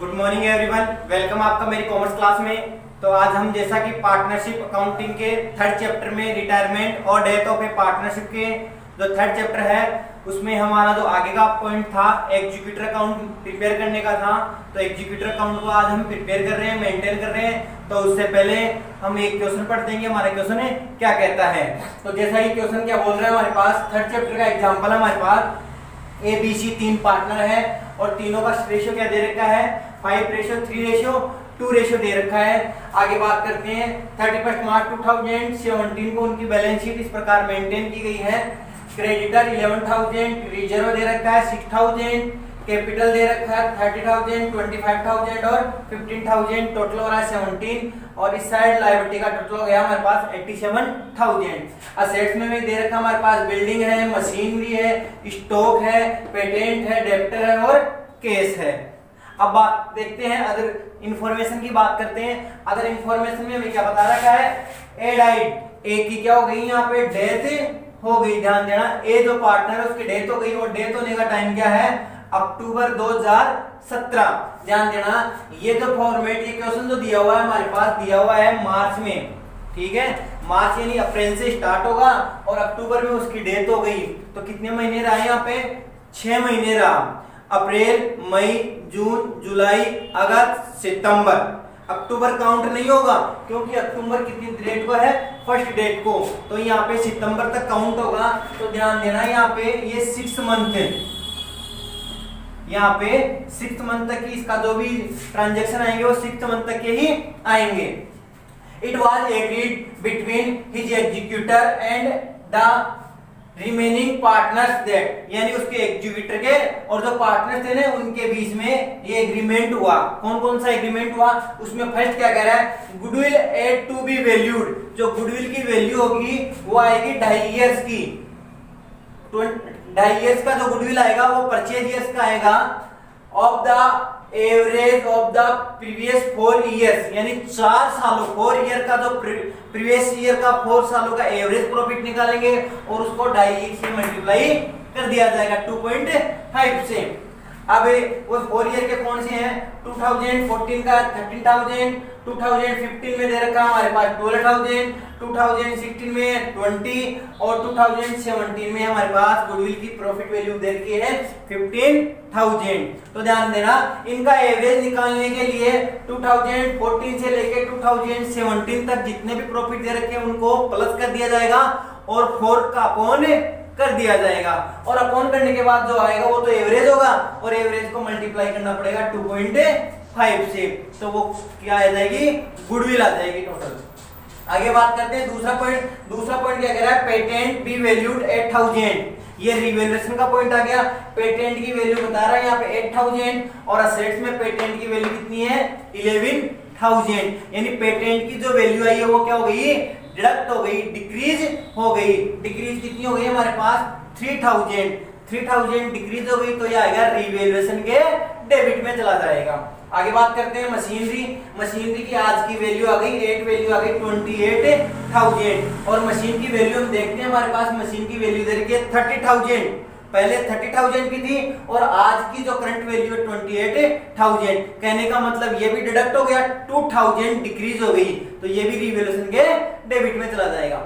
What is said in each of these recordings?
Good morning everyone, welcome आपका मेरी commerce class में। तो आज हम जैसा कि पार्टनरशिप अकाउंटिंग के थर्ड चैप्टर में रिटायरमेंट और डेथ ऑफ ए पार्टनरशिप के जो थर्ड चैप्टर है उसमें हमारा जो आगे का पॉइंट था एग्जीक्यूटर अकाउंट प्रिपेयर करने का था। तो एग्जीक्यूटर अकाउंट को आज हम प्रिपेयर कर रहे हैं, मेंटेन कर रहे हैं। तो उससे पहले हम एक क्वेश्चन पढ़ देंगे, हमारा क्वेश्चन है क्या कहता है। तो जैसा ही क्वेश्चन क्या बोल रहा है, हमारे पास थर्ड चैप्टर का एग्जाम्पल है, हमारे पास ABC 3 पार्टनर है और तीनों का रेशियो क्या दे रखा है 5:3:2 दे रखा है। आगे बात करते हैं 31 मार्च 2017 को उनकी बैलेंस शीट इस प्रकार मेंटेन की गई है। क्रेडिटर 11,000, रिजर्व दे रखा है 6,000, कैपिटल दे रखा है 30,000, 25,000 और 15,000, टोटल हो रहा है 17। और इस साइड लायबिलिटी का टोटल हो गया हमारे पास 87,000। असेट्स में भी दे रखा हमारे पास बिल्डिंग है, मशीनरी है, स्टॉक है, पेटेंट है, डेब्टर है और केस है। अब बात देखते हैं अदर इंफॉर्मेशन की बात करते हैं। अदर इंफॉर्मेशन में हमें क्या बता रखा है, ए डाइड ए की क्या हो गई यहाँ पे डेथ हो गई। ध्यान देना, ए जो पार्टनर है उसकी डेथ हो गई और डेथ होने का टाइम क्या है अक्टूबर 2017। ध्यान देना, ये जो फॉर्मेट ये क्वेश्चन जो दिया हुआ है हमारे पास दिया हुआ है मार्च में, ठीक है। मार्च यानी अप्रैल से स्टार्ट होगा और अक्टूबर में उसकी डेथ हो गई। तो कितने महीने रहा यहाँ पे 6 महीने रहा, अप्रैल, मई, जून, जुलाई, अगस्त, सितंबर। अक्टूबर काउंट नहीं होगा क्योंकि अक्टूबर कितनी डेट को है फर्स्ट डेट को, तो यहाँ पे सितंबर तक काउंट होगा। तो ध्यान देना यहाँ पे ये 6 मंथ है, यहाँ पे 6 मंथ तक की इसका जो भी ट्रांजेक्शन आएंगे वो 6 मंथ तक के ही आएंगे। It was agreed between his executor and the remaining partners that, यानी उसके एग्जीक्यूटर के और जो पार्टनर थे ना उनके बीच में ये एग्रीमेंट हुआ। कौन कौन सा एग्रीमेंट हुआ उसमें फर्स्ट क्या कह रहा है, goodwill at to be valued. जो गुडविल की वैल्यू होगी वो आएगी 2.5 इयर्स की। 2.5 इयर्स का जो गुडविल आएगा वो परचेज इयर्स का आएगा of the average of the previous 4 years, यानी 4 सालों 4 ईयर का जो प्रीवियस ईयर का 4 सालों का एवरेज प्रॉफिट निकालेंगे और उसको 2.5 से मल्टीप्लाई कर दिया जाएगा 2.5 से। अब वो 4 ईयर के कौन से हैं, 2014 का 13,000, 2015 में दे रखा हमारे पास 12,000, 2016 में 20 और 2017 में हमारे पास गुडविल की प्रॉफिट वैल्यू दे रखी है 15,000। तो ध्यान देना, इनका एवरेज निकालने के लिए 2014 से लेके 2017 तक जितने भी प्रॉफिट दे रखे हैं उनको प्लस कर दिया जाएगा और 4 का अपॉन कर दिया जाएगा। और अपॉन करने के बाद जो आएगा वो तो एवरेज होगा और एवरेज को मल्टीप्लाई करना पड़ेगा 2.5 से, तो वो क्या आ जाएगी गुडविल आ जाएगी टोटल। आगे बात करते हैं दूसरा पॉइंट क्या कह रहा है, पेटेंट बी वैल्यूड 8,000। ये रिवैल्यूएशन का पॉइंट आ गया। पेटेंट की वैल्यू बता रहा है यहाँ पे 8,000 और असेट्स में पेटेंट की वैल्यू कितनी है 11,000, यानी पेटेंट की जो वैल्यू आई है वो क्या हो गई डिडक्ट हो गई, डिक्रीज हो गई। डिक्रीज कितनी हो गई हमारे पास 3,000 डिक्रीज हो गई, तो ये आएगा रिवैल्यूएशन के डेबिट में चला जाएगा। आगे बात करते हैं मशीनरी की आज की वैल्यू आ गई 28,000 और मशीन की वैल्यू हम देखते हैं हमारे पास मशीन की वैल्यू दे रखी है 30,000। पहले 30,000 की थी और आज की जो करंट वैल्यू है 28,000। कहने का मतलब ये भी डिडक्ट हो गया, 2,000 डिक्रीज हो गई, तो ये भी रिवैल्यूएशन के डेबिट में चला जाएगा।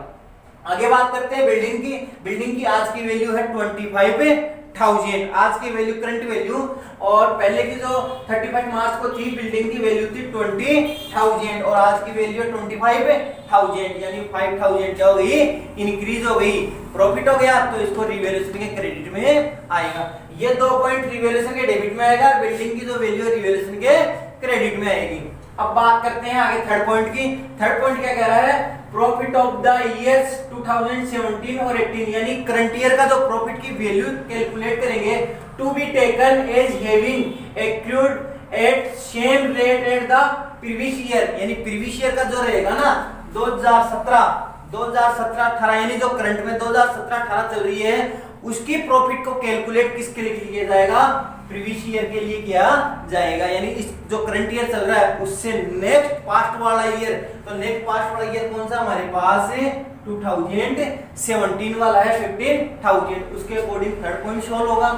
आगे बात करते हैं बिल्डिंग की आज की वैल्यू है 25,000 आज की वैल्यू करंट वैल्यू, और पहले की जो 31 मार्च को थी बिल्डिंग की वैल्यू थी 20,000 और आज की वैल्यू है 25,000, यानी 5,000 क्या हो गई इंक्रीज हो गई, प्रॉफिट हो गया, तो इसको रिवैल्यूएशन के क्रेडिट में आएगा। ये 2 पॉइंट रिवैल्यूएशन के डेबिट में आएगा, बिल्डिंग की जो वैल्यू है रिवैल्यूएशन के क्रेडिट में आएगी। अब बात करते हैं आगे थर्ड पॉइंट की। थर्ड पॉइंट क्या कह रहा है, प्रॉफिट ऑफ द ईयर्स 2017 और 18, यानी करंट ईयर का जो प्रॉफिट की वैल्यू कैलकुलेट करेंगे to be taken as having accrued at same rate at the previous year, यानी प्रीवियस ईयर का जो रहेगा ना 2017-18 यानी जो करंट में 2017-18 चल रही है उसकी प्रॉफिट को कैलकुलेट किसके लिए किया जाएगा, प्रीवियस ईयर के लिए किया जाएगा। यानी इस जो करंट ईयर चल रहा है उससे नेक्स्ट पास्ट वाला ईयर, तो नेक्स्ट पास्ट वाला ईयर कौन सा हमारे पास है 2017 वाला है 15,000, उसके अकॉर्डिंग थर्ड पॉइंट सॉल्व होगा।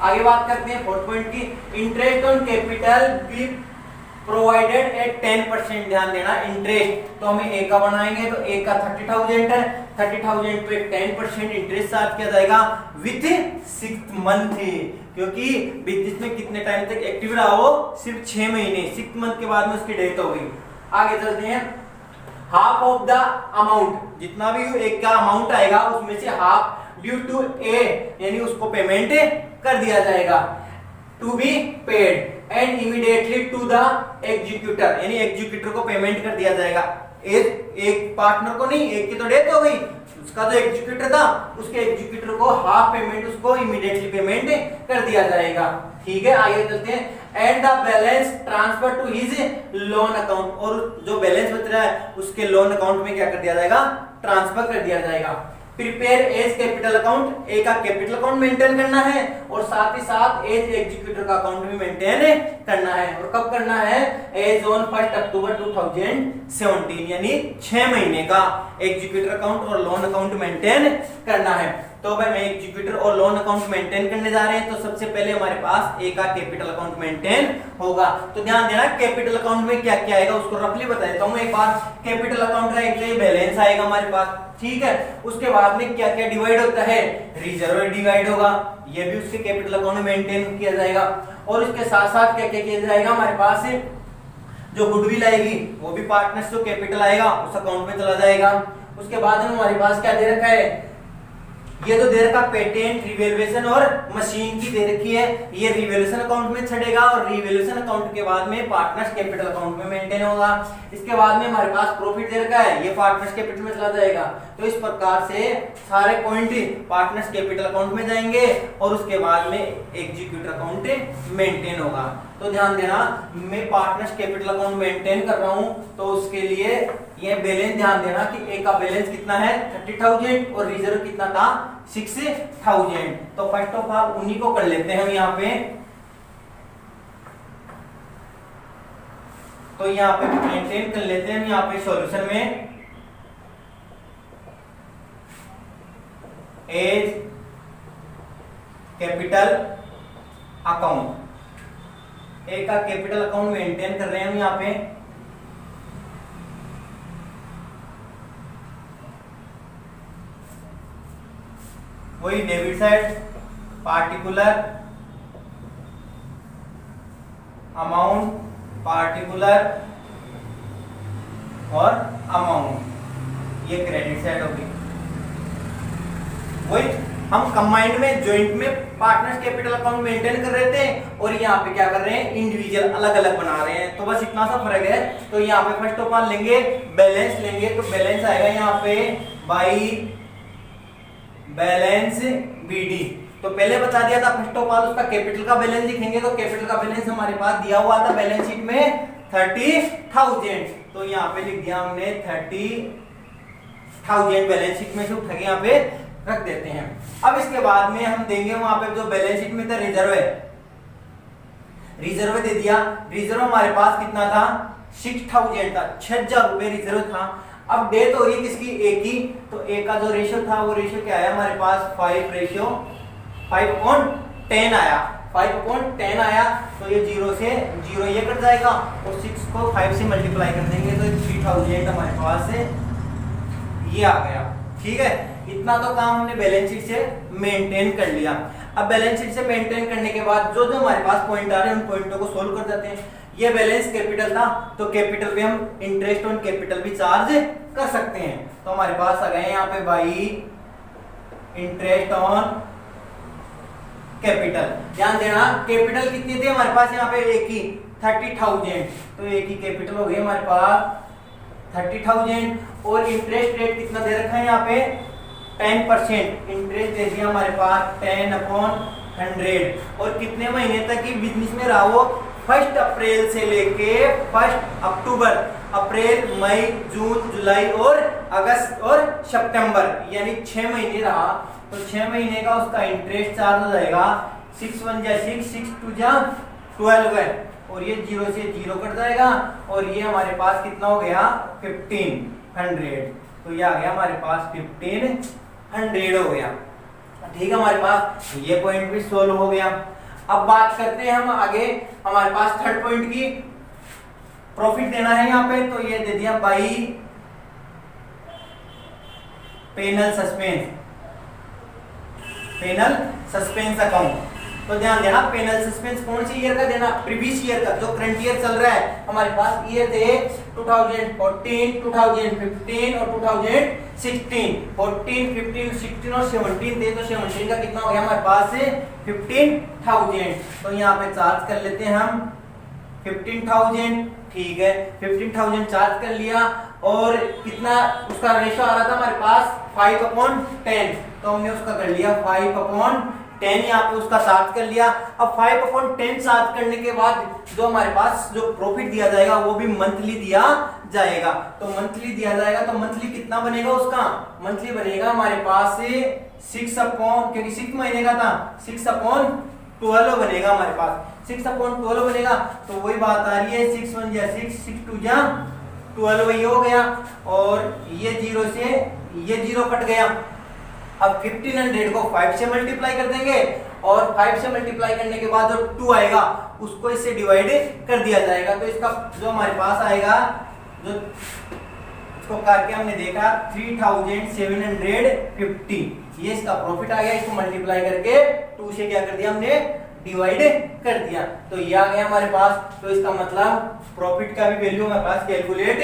आगे बात करते हैं फोर्थ पॉइंट की, interest on capital be provided eight 10%। ध्यान देना, इंटरेस्ट तो हमें ए का बनाएंगे तो ए का 30,000 है, 30,000 पे 10% इंटरेस्ट चार्ज किया जाएगा विथ 6 मंथ, क्योंकि बिजनेस में कितने टाइम तक एक्टिव रहा वो, सिर्फ 6 महीने, 6 मंथ के बाद में उसकी डेथ हो गई। आगे चलते हैं, हाफ ऑफ द अमाउंट, जितना भी एक का अमाउंट आएगा उसमें से हाफ ड्यू टू ए, यानी उसको पेमेंट कर दिया जाएगा, to be paid and immediately to the executor, यानी एग्जीक्यूटर को पेमेंट कर दिया जाएगा। एक पार्टनर को नहीं, एक की तो डेथ हो गई, उसका जो एग्जीक्यूटर था उसके एग्जीक्यूटर को हाफ पेमेंट उसको इमीडिएटली पेमेंट कर दिया जाएगा। ठीक है, आगे चलते हैं, and the balance transfer to his loan account, और जो बैलेंस बच रहा है उसके लोन अकाउंट में क्या कर दिया जाएगा, ट्रांसफर कर दिया जाएगा। प्रिपेयर एज कैपिटल अकाउंट, ए का कैपिटल अकाउंट मेंटेन करना है और साथ ही साथ एज एग्जीक्यूटर का अकाउंट भी मेंटेन करना है। और कब करना है, एज ऑन 1 अक्टूबर 2017, यानी 6 महीने का एग्जीक्यूटर अकाउंट और लोन अकाउंट मेंटेन करना है। तो भाई मैं एग्जीक्यूटर और लोन अकाउंट मेंटेन करने जा रहे हैं, तो सबसे पहले हमारे पास ए का कैपिटल अकाउंट मेंटेन होगा। तो ध्यान देना, कैपिटल अकाउंट में क्या क्या आएगा उसको रफली बता देता हूं एक बार। कैपिटल अकाउंट का एक बैलेंस आएगा हमारे पास, ठीक है, उसके बाद में क्या क्या डिवाइड होता है, रिजर्व डिवाइड होगा, ये भी उसके कैपिटल अकाउंट में मेंटेन किया जाएगा। और इसके साथ साथ क्या क्या किया जाएगा, हमारे पास जो गुडविल आएगी वो भी पार्टनर्स जो कैपिटल आएगा उस अकाउंट में चला जाएगा। उसके बाद में हमारे पास क्या दे रखा है, ये तो दे रखा पेटेंट, रिवैल्यूएशन और मशीन की दे रखी है, ये रिवैल्यूएशन अकाउंट में चढ़ेगा और रिवैल्यूएशन अकाउंट के बाद में पार्टनर्स कैपिटल अकाउंट में मेंटेन होगा। इसके बाद में हमारे पास प्रॉफिट दे रखा है, ये पार्टनर्स कैपिटल में चला जाएगा। तो इस प्रकार से सारे पॉइंट पार्टनर्स कैपिटल अकाउंट में जाएंगे और उसके बाद में एग्जीक्यूटर अकाउंट मेंटेन होगा। तो ध्यान देना, मैं पार्टनर्स कैपिटल अकाउंट मेंटेन कर रहा हूं, तो उसके लिए ये बैलेंस ध्यान देना कि ए का बैलेंस कितना है 30,000 और रिजर्व कितना था 6,000। तो फर्स्ट ऑफ ऑल उन्हीं को कर लेते हैं हम यहाँ पे। तो यहाँ पे मेंटेन कर लेते हैं हम यहाँ पे सॉल्यूशन में, एज कैपिटल अकाउंट, ए का कैपिटल अकाउंट मेंटेन कर रहे हैं हम यहाँ पे। वही debit side, particular amount, particular और अमाउंट, ये क्रेडिट साइड होगी। वही हम कंबाइंड में, ज्वाइंट में पार्टनर्स कैपिटल अकाउंट मेंटेन कर रहे थे और यहाँ पे क्या कर रहे हैं, इंडिविजुअल अलग अलग बना रहे हैं। तो बस इतना सा फर्क है। तो यहाँ पे फर्स्ट ऑफ ऑल लेंगे बैलेंस लेंगे, तो बैलेंस आएगा यहाँ पे बाई बैलेंस बीडी। तो पहले बता दिया था, फर्स्ट ऑफ ऑल उसका कैपिटल का बैलेंस लिखेंगे, तो कैपिटल का बैलेंस हमारे पास दिया हुआ था बैलेंस शीट में 30,000। तो यहाँ पे लिख दिया हमने 30,000, बैलेंस शीट में से उठा के यहाँ पे रख देते हैं। अब इसके बाद में हम देंगे वहां पे जो बैलेंस शीट में था रिजर्व है, रिजर्व दे दिया। रिजर्व हमारे पास कितना था 6,000 था, 6,000 रुपए रिजर्व था। अब डेथ हो रही है किसकी, ए की, तो ए का जो रेशियो था वो रेशियो क्या आया हमारे पास 5:10 आया, 5:10 आया। तो ये 0 से 0 ये कट जाएगा और 6 को 5 से मल्टीप्लाई कर देंगे तो 3,000 हमारे पास से ये आ गया। ठीक है, इतना तो काम हमने बैलेंस शीट से मेंटेन कर लिया। अब बैलेंस शीट से मेंटेन करने के बाद जो जो हमारे पास पॉइंट आ रहे हैं उन पॉइंटों को सोल्व कर देते हैं। ये बैलेंस कैपिटल था, तो कैपिटल पे हम इंटरेस्ट ऑन कैपिटल भी चार्ज कर सकते हैं। तो हमारे पास आ गए यहाँ पे बाई इंटरेस्ट ऑन कैपिटल। ध्यान देना, कैपिटल कितनी थी हमारे पास यहाँ पे, एक ही 30,000, तो एक ही कैपिटल हो गई हमारे पास 30,000। और इंटरेस्ट रेट कितना दे रखा है यहाँ पे 10%, इंटरेस्ट दे दिया हमारे पास 10/100। और कितने महीने तक की बिजनेस में रहा वो, 1 अप्रैल से लेके 1 अक्टूबर, अप्रैल, मई, जून, जुलाई और अगस्त और सितंबर, यानी 6 महीने रहा। तो 6 महीने का उसका इंटरेस्ट चार्ज हो जाएगा 6 × 1 = 6, 6 × 2 = 12 है, और ये 0 से 0 कट जाएगा और ये हमारे पास कितना हो गया 1,500। तो ये आ गया हमारे पास 1,500 हो गया। ठीक है, हमारे पास ये पॉइंट भी सोल्व हो गया। अब बात करते हैं हम आगे, हमारे पास थर्ड पॉइंट की, प्रॉफिट देना है यहाँ पे, तो ये दे दिया बाई पेनल सस्पेंस अकाउंट। तो ध्यान देना, पेनल सस्पेंस कौन सी ईयर का देना, प्रीवियस ईयर का, जो करंट ईयर चल रहा है। हमारे पास ईयर थे 2014, 2015 और 2016, 14, 15, 16 और 17 थे। तो 17 का कितना हो गया हमारे पास से 15,000। तो यहाँ पे चार्ज कर लेते हैं हम 15,000। ठीक है, 15,000 चार्ज कर लिया, और कितना उसका रेशो आ रहा था हमारे पास 5/10। तो हमने उसका कर लिया 5/10, यहाँ पे उसका चार्ज कर लिया। अब 5/10 चार्ज करने के बाद जो हमारे पास जो प्रॉफिट दिया जाएगा वो भी मंथली दिया जाएगा। तो मंथली दिया जाएगा, तो मंथली कितना बनेगा उसका, मंथली बनेगा हमारे पास से 6/, क्योंकि 6 महीने का था, 6/12 बनेगा हमारे पास, 6/12 बनेगा। तो वही बात आ रही है, 6 1 जा 6, 6 2 जा 12, वही हो गया। और ये 0 से ये 0 कट गया। अब 1500 को 5 से मल्टीप्लाई कर देंगे, और 5 से मल्टीप्लाई करने के बाद जो 2 आएगा उसको इससे डिवाइड कर दिया जाएगा। तो इसका जो हमारे पास आएगा, जो इसको करके हमने देखा 3750, ये इसका प्रॉफिट आ गया। इसको मल्टीप्लाई करके 2 से क्या कर दिया हमने, डिवाइड कर दिया। तो ये आ गया हमारे पास। तो इसका मतलब प्रॉफिट का भी वैल्यू हमारे पास कैलकुलेट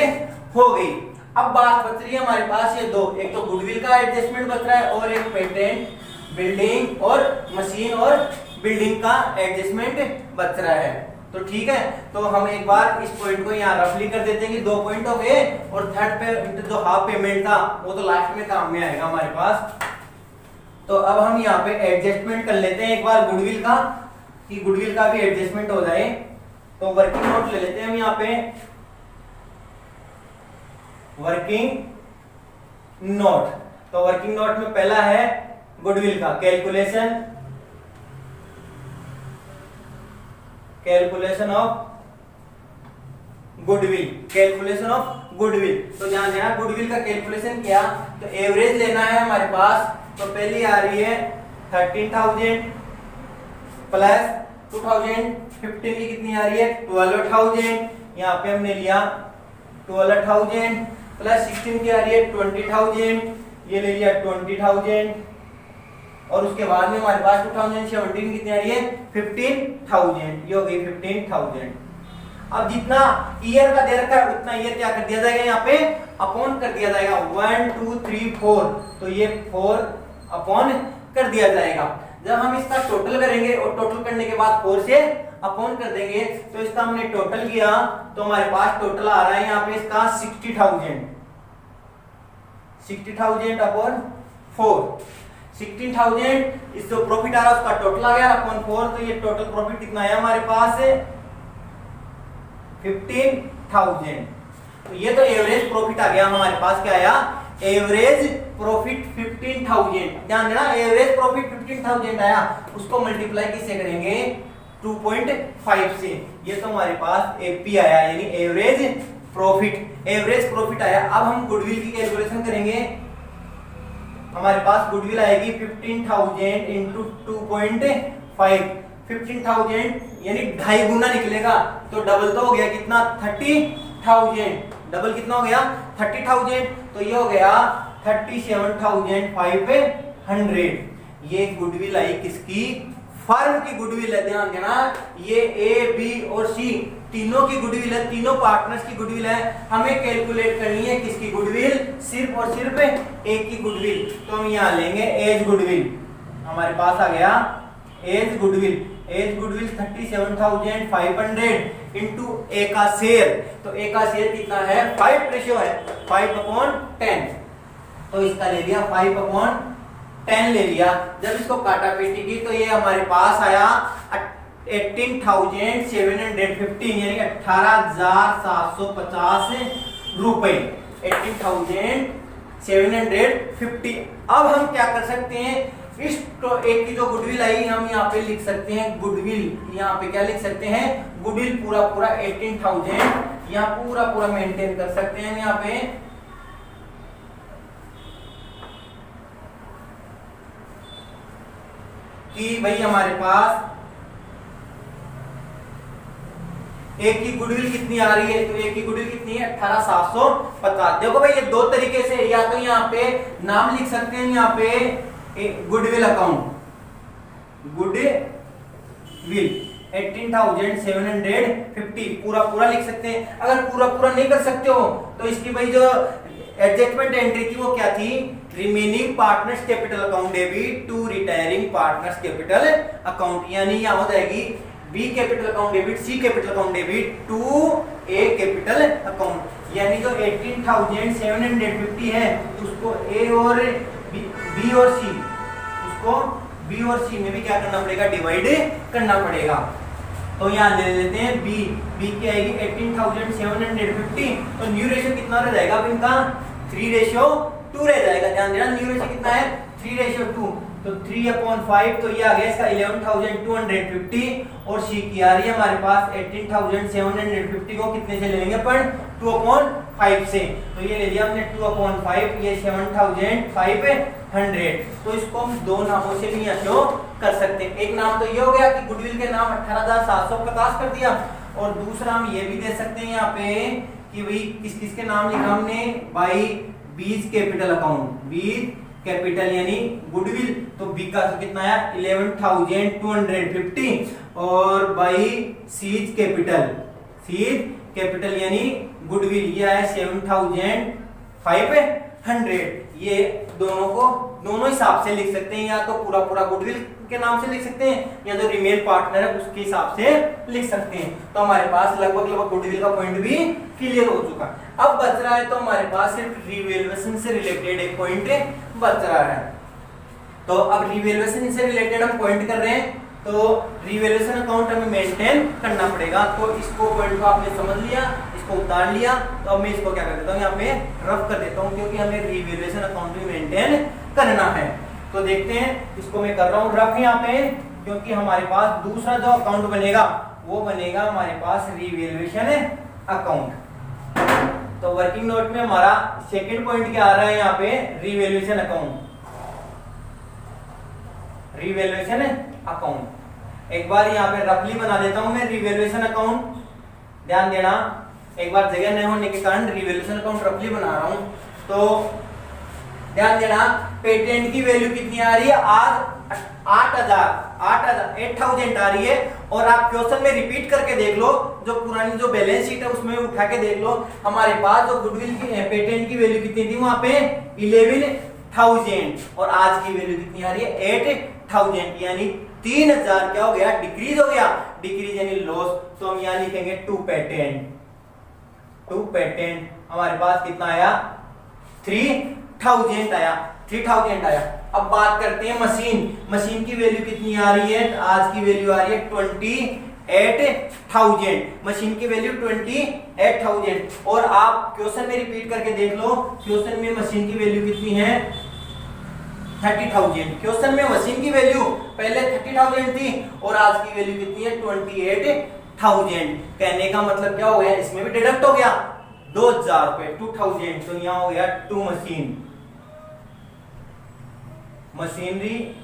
हो गई। अब बात बच रही है हमारे पास ये दो, एक तो गुडविल का एडजस्टमेंट बच रहा है, और एक पेटेंट, बिल्डिंग और मशीन और बिल्डिंग का एडजस्टमेंट बच रहा है। तो ठीक है, तो हम एक बार इस पॉइंट को यहाँ रफली कर देते हैं कि 2 पॉइंट हो गए, और थर्ड पे जो हाफ पेमेंट था वो तो लास्ट में काम में आएगा हमारे पास। तो अब हम यहाँ पे एडजस्टमेंट कर लेते हैं एक बार गुडविल का, कि गुडविल का भी एडजस्टमेंट हो जाए। तो वर्किंग नोट ले लेते हैं हम यहाँ पे, वर्किंग नोट। तो वर्किंग नोट में पहला है गुडविल का कैलकुलेशन ऑफ गुडविल। तो ध्यान देना, गुडविल का कैलकुलेशन किया तो एवरेज लेना है हमारे पास। तो पहली आ रही है 13,000 प्लस 2015 की कितनी आ रही है 12,000। यहाँ पे हमने लिया 12,000 प्लस 16 की आ रही है 20,000, ये ले लिया 20,000, और उसके बाद में हमारे पास 2017 कितनी आ रही है 15,000, ये हो गई 15,000। अब जितना ईयर का दे रखा है उतना ईयर क्या कर दिया जाएगा, यहाँ पे अपॉन कर दिया जाएगा 1 2 3 4। तो ये 4 अपॉन कर दिया जाएगा। जब हम इसका टोटल करेंगे और टोटल करने के बाद 4 से अपॉन कर देंगे, तो इसका हमने टोटल किया तो हमारे पास टोटल आ रहा है यहाँ पे इसका 60,000 अपॉन 4, 16,000। इस जो प्रॉफिट आ रहा है उसका टोटल आ गया अपॉन 4। तो ये टोटल प्रॉफिट कितना आया हमारे पास 15,000। तो ये तो एवरेज प्रॉफिट आ गया हमारे पास, क्या आया एवरेज प्रॉफिट 15,000। ध्यान देना, एवरेज प्रॉफिट 15,000 आया, उसको मल्टीप्लाई किससे करेंगे 2.5 से। ये तो हमारे पास एपी आया, यानी एवरेज प्रॉफिट आया। अब हम गुडविल की कैलकुलेशन करेंगे। हमारे पास गुडविल आएगी 15,000 इंटू 2.5, 15,000 यानी 2.5 गुना निकलेगा। तो डबल तो हो गया कितना 30,000, डबल कितना हो गया 30,000। तो ये हो गया 37,500। ये गुडविल आई किसकी, फर्म की गुडविल है। ध्यान देना, ये ए बी और सी तीनों की गुडविल है, तीनों पार्टनर्स की गुडविल है। हमें कैलकुलेट करनी है किसकी गुडविल, सिर्फ और सिर्फ एक की गुडविल। तो हम यहाँ लेंगे एज गुडविल, हमारे पास आ गया एज गुडविल 37,500 इंटू ए का शेयर। तो ए का शेयर कितना है 5 रेशियो है 5/10। तो इसका ले लिया 5/10 ले लिया। जब इसको काटा पीटी की तो ये हमारे पास आया 18,715 यानी 18,750 रुपए, 18,750। अब हम क्या कर सकते हैं, इस तो एक की जो गुडविल आई हम यहाँ पे लिख सकते हैं गुडविल, यहाँ पे क्या लिख सकते हैं गुडविल पूरा 18,000 यहाँ पूरा मेंटेन कर सकते हैं यहाँ पे। कि भाई हमारे पास एक की गुडविल कितनी आ रही है, तो एक की गुडविल कितनी है 18,750। देखो भाई ये दो तरीके से, या तो यहाँ पे नाम लिख सकते हैं, यहाँ पे गुडविल अकाउंट, गुडविल 18,750 पूरा पूरा लिख सकते हैं। अगर पूरा पूरा नहीं कर सकते हो तो इसकी भाई जो एडजस्टमेंट एंट्री थी वो क्या थी, remaining partners capital account debit to retiring partners capital account, यानी यहाँ हो जाएगी B capital account debit, C capital account debit to A capital account, यानी जो 18,750 है उसको ए और बी और सी, उसको बी और सी में भी क्या करना पड़ेगा, डिवाइड करना पड़ेगा। तो यहाँ ले लेते हैं बी की आएगी 18,750, तो न्यू रेशियो कितना रह जाएगा अब इनका 3:2 रह जाएगा। ध्यान देना न्यू रेशियो कितना है 3:2, तो 3/5, तो ये आ गया इसका 11,250, और सी की आ रही है हमारे पास 18,750 को कितने से ले लेंगे अपन 2/5 से, तो ये ले लिया हमने 2/5, ये 7,500। तो इसको हम दो नामों से भी यहाँ कर सकते हैं। एक नाम तो ये हो गया कि गुडविल के नाम 18,750 कर दिया, और दूसरा हम ये भी दे सकते हैं यहाँ पे कि भाई किस किस के नाम लिखा हमने, बाई बीज कैपिटल अकाउंट, बीज कैपिटल यानी गुडविल, तो बी का तो कितना आया 11,250, और बाई सीज कैपिटल यानी गुडविल ये आया 7,500। ये दोनों हिसाब से लिख सकते हैं, या तो पूरा पूरा गुडविल के नाम से लिख सकते हैं, या जो रिमेन पार्टनर है उसके हिसाब से लिख सकते हैं। तो हमारे पास लगभग गुडविल का पॉइंट भी क्लियर हो चुका। अब बच रहा है तो हमारे पास सिर्फ रिवैल्यूएशन से रिलेटेड एक पॉइंट बच रहा है। तो अब रिवैल्यूएशन से रिलेटेड हम पॉइंट कर रहे हैं, तो रिवैल्यूएशन अकाउंट हमें मेंटेन करना पड़ेगा। तो इसको पॉइंट को आपने समझ लिया, इसको उतार लिया, तो अब मैं इसको क्या कर देता हूँ यहाँ पे रफ कर देता हूँ, क्योंकि हमें रिवैल्यूएशन अकाउंट भी मेंटेन करना है। तो देखते हैं, इसको मैं कर रहा हूँ रफ यहाँ पे, क्योंकि हमारे पास दूसरा जो अकाउंट बनेगा वो बनेगा हमारे पास रिवैल्यूएशन अकाउंट। तो वर्किंग नोट में हमारा सेकंड पॉइंट क्या आ रहा है यहाँ पे, रिवैल्यूएशन अकाउंट, रिवैल्यूएशन अकाउंट। एक बार यहाँ पे रफली बना देता हूं मैं रिवैल्यूएशन अकाउंट, ध्यान देना, एक बार जगह नहीं होने के कारण रिवैल्यूएशन अकाउंट रफली बना रहा हूं। तो ध्यान देना, पेटेंट की वैल्यू कितनी आ रही है आज 8,000 आ रही है, और आप क्वेश्चन में रिपीट करके देख लो, जो पुरानी जो बैलेंस शीट है उसमें उठा के देख लो, हमारे पास जो गुडविल की पेटेंट की वैल्यू कितनी थी वहां पे 11,000, और आज की वैल्यू कितनी आ रही है 8,000, यानी 3,000 क्या हो गया, डिक्रीज हो गया, डिक्रीज यानी लॉस। तो हम यहाँ लिखेंगे टू पेटेंट हमारे पास कितना आया 3,000 आया, 3,000 आया। अब बात करते हैं मशीन की वैल्यू कितनी आ रही है, आज की वैल्यू आ रही है 28,000, मशीन की वैल्यू 28,000, और आप क्वेश्चन में रिपीट करके देख लो, क्वेश्चन में मशीन की वैल्यू कितनी है 30,000। क्वेश्चन में मशीन की वैल्यू पहले 30,000 थी और आज की वैल्यू कितनी है 28,000। कहने का मतलब क्या हो गया, इसमें भी डिडक्ट हो गया 2,000 रुपए, 2,000, तो यहाँ हो गया टू मशीनरी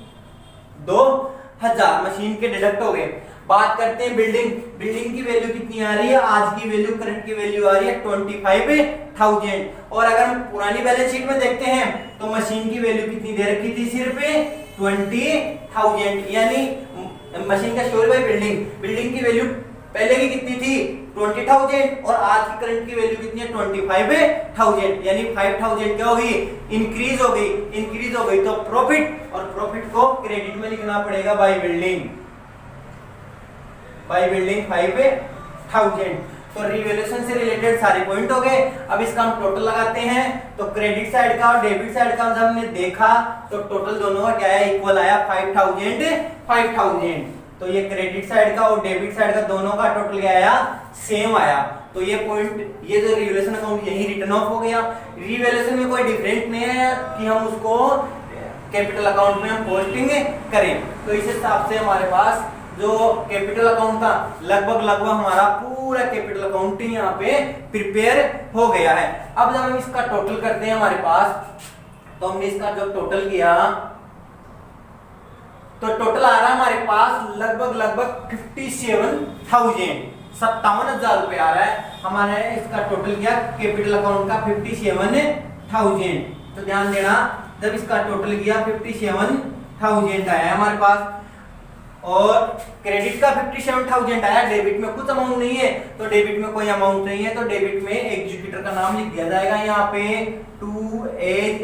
2,000 मशीन के डिडक्ट हो गए। बात करते हैं बिल्डिंग की वैल्यू कितनी आ रही है, आज की वैल्यू करंट की वैल्यू आ रही है 25,000, और अगर हम पुरानी बैलेंस शीट में देखते हैं तो मशीन की वैल्यू कितनी दे रखी थी, सिर्फ 20,000, यानी मशीन का स्टोर बाय बिल्डिंग की वैल्यू पहले की कितनी थी 20,000, और आज की करंट की वैल्यू कितनी है 25,000, यानी 5,000 क्या हो गई, इंक्रीज हो गई। तो प्रॉफिट, और प्रॉफिट को क्रेडिट में लिखना पड़ेगा बाय बिल्डिंग 5,000। तो रिवैल्यूएशन से रिलेटेड सारे पॉइंट हो गए। अब इसका हम टोटल लगाते हैं, तो क्रेडिट साइड का और डेबिट साइड का जब हमने देखा तो टोटल दोनों का क्या है, इक्वल आया 5,000। तो ये क्रेडिट साइड का और डेबिट साइड का दोनों का टोटल क्या आया, सेम आया। तो ये पॉइंट, ये जो रिवैल्यूएशन अकाउंट यही रिटर्न ऑफ हो गया। रिवैल्यूएशन में कोई डिफरेंट नहीं है कि हम उसको कैपिटल अकाउंट में हम पोस्टिंग करें। तो इस हिसाब से हमारे पास जो कैपिटल अकाउंट था लगभग हमारा पूरा कैपिटल अकाउंट यहाँ पे प्रिपेयर हो गया है। अब जब हम इसका टोटल करते हैं हमारे पास, तो हमने इसका जब टोटल किया तो टोटल आ रहा है हमारे पास लगभग 57,000 रुपए आ रहा है हमारे। इसका टोटल क्या कैपिटल अकाउंट का 57,000। तो ध्यान देना, जब इसका टोटल किया 57,000 आया हमारे पास, और क्रेडिट का 57,000 आया, डेबिट में कुछ अमाउंट नहीं है, तो डेबिट में कोई अमाउंट नहीं है, तो डेबिट में एग्जीक्यूटर का नाम लिख दिया जाएगा यहाँ पे, टू एज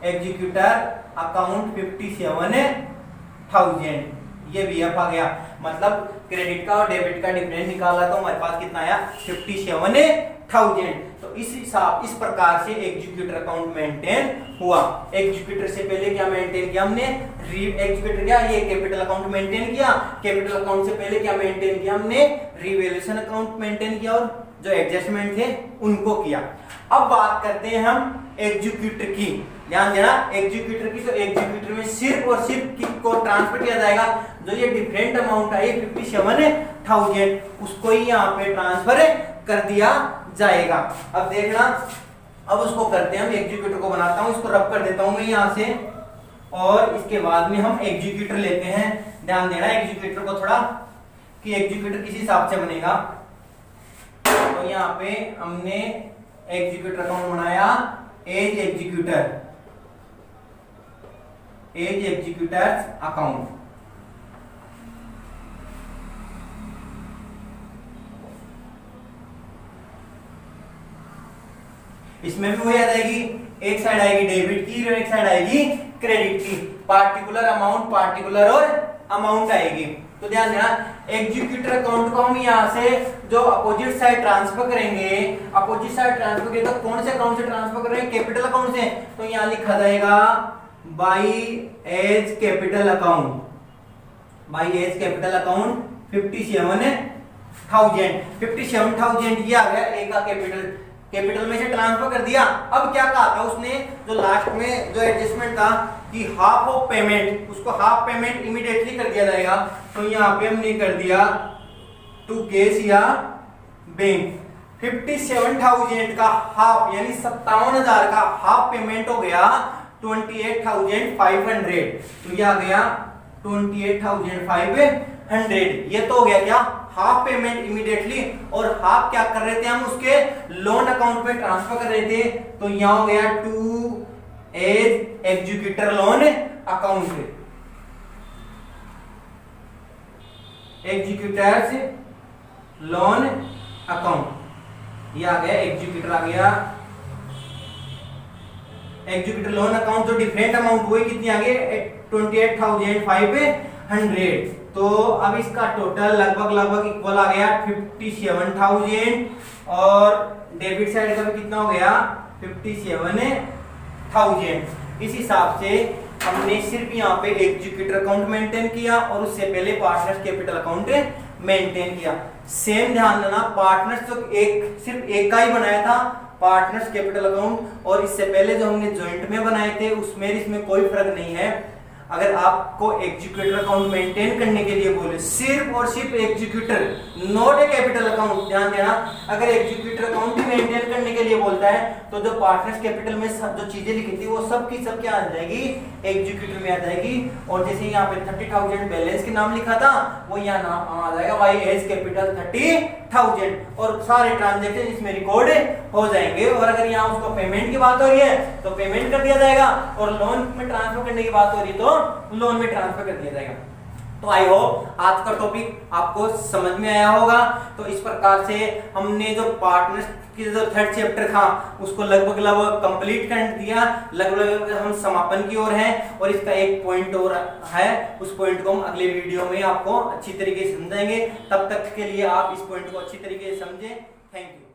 एग्जीक्यूटर अकाउंट 57,000। ये भी आ गया, मतलब क्रेडिट का और डेबिट का डिफरेंस निकाला तो हमारे पास कितना आया 57,000। तो इस प्रकार से एग्जीक्यूटर अकाउंट मेंटेन हुआ। एग्जीक्यूटर से पहले क्या मेंटेन किया हमने, एग्जीक्यूटर क्या, ये कैपिटल अकाउंट मेंटेन किया। कैपिटल अकाउंट से पहले क्या मेंटेन किया हमने, रिवैल्यूएशन अकाउंट मेंटेन किया, और जो एडजस्टमेंट थे उनको किया। अब बात करते हैं हम एग्जीक्यूटर की, ध्यान देना एग्जीक्यूटर की। तो एग्जीक्यूटर में सिर्फ और सिर्फ किसको ट्रांसफर किया जाएगा, जो ये डिफरेंट अमाउंट आई 57,000, उसको ही यहाँ पे ट्रांसफर कर दिया जाएगा। अब देखना, अब उसको करते हैं हम, एग्जीक्यूटर को बनाता हूं, इसको रब कर देता हूं मैं यहाँ से, और इसके बाद में हम एग्जीक्यूटर लेते हैं। ध्यान देना एग्जीक्यूटर को थोड़ा, कि एग्जीक्यूटर किस हिसाब से बनेगा। तो यहाँ पे हमने एग्जीक्यूटर अकाउंट बनाया, एज एग्जीक्यूटर्स अकाउंट। इसमें भी वही आ जाएगी, एक साइड आएगी डेबिट की और एक साइड आएगी क्रेडिट की, पार्टिकुलर और अमाउंट आएगी। तो ध्यान देना, एग्जीक्यूटर अकाउंट को हम यहाँ से जो अपोजिट साइड ट्रांसफर करेंगे, अपोजिट साइड ट्रांसफर करेंगे तो कौन से अकाउंट से ट्रांसफर करेंगे, कैपिटल अकाउंट से। तो यहाँ लिखा जाएगा बाई एज कैपिटल अकाउंट 57,000 ये आ गया, एक का कैपिटल में से ट्रांसफर कर दिया। अब क्या कहा था उसने, जो लास्ट में जो एडजस्टमेंट था कि हाफ ऑफ पेमेंट, उसको हाफ पेमेंट इमीडिएटली कर दिया जाएगा। तो यहाँ पे हमने कर दिया टू कैश या बैंक, 57,000 का हाफ यानी 57,000 का हाफ पेमेंट हो गया 28,500। तो ये आ गया 28,500। ये तो हो गया क्या, हाफ पेमेंट इमीडिएटली, और हाफ क्या कर रहे थे हम, उसके लोन अकाउंट में ट्रांसफर कर रहे थे। तो यहां हो गया to as executor loan account, executors loan account, ये आ गया एग्जीक्यूटर आ गया एग्जीक्यूटर लोन अकाउंट। जो डिफरेंट अमाउंट हुए कितनी आ गई 28,500। तो अब इसका टोटल लगभग इक्वल आ गया 57,000, और डेबिट साइड का भी कितना हो गया 57,000। इस हिसाब से हमने सिर्फ यहाँ पे एग्जीक्यूटर अकाउंट मेंटेन किया, और उससे पहले पार्टनर्स कैपिटल अकाउंट मेंटेन किया। सेम ध्यान देना, पार्टनर्स तो सिर्फ एक का ही बनाया था, पार्टनर्स कैपिटल अकाउंट, और इससे पहले जो हमने जॉइंट में बनाए थे उसमें इसमें कोई फर्क नहीं है। अगर आपको एग्जीक्यूटर अकाउंट मेंटेन करने के लिए बोले, सिर्फ और सिर्फ executor, not a capital account, ध्यान देना, अगर एग्जीक्यूटर अकाउंट ही मेंटेन करने के लिए बोलता है तो जो पार्टनर्स कैपिटल में जो चीजें लिखी थी वो सब की सब क्या आ जाएगी, एग्जीक्यूटर में आ जाएगी। और जैसे यहाँ पे 30,000 बैलेंस के नाम लिखा था, वो यहाँ नाम आ जाएगा वाई एज कैपिटल 30,000, और सारे ट्रांजेक्शन इसमें रिकॉर्ड हो जाएंगे। और अगर यहाँ उसको पेमेंट की बात हो रही है तो पेमेंट कर दिया जाएगा, और लोन में ट्रांसफर करने की बात हो रही है तो लोन में ट्रांसफर कर दिया जाएगा। तो आई होप आज का टॉपिक आपको समझ में आया होगा। तो इस प्रकार से हमने जो पार्टनर्स की जो थर्ड चैप्टर था उसको लगभग कंप्लीट कर दिया, लगभग हम समापन की ओर हैं। और इसका एक पॉइंट और है, उस पॉइंट को हम अगले वीडियो में आपको अच्छी तरीके से समझाएंगे। तब तक के लिए आप इस पॉइंट को अच्छी तरीके से समझें। Thank you.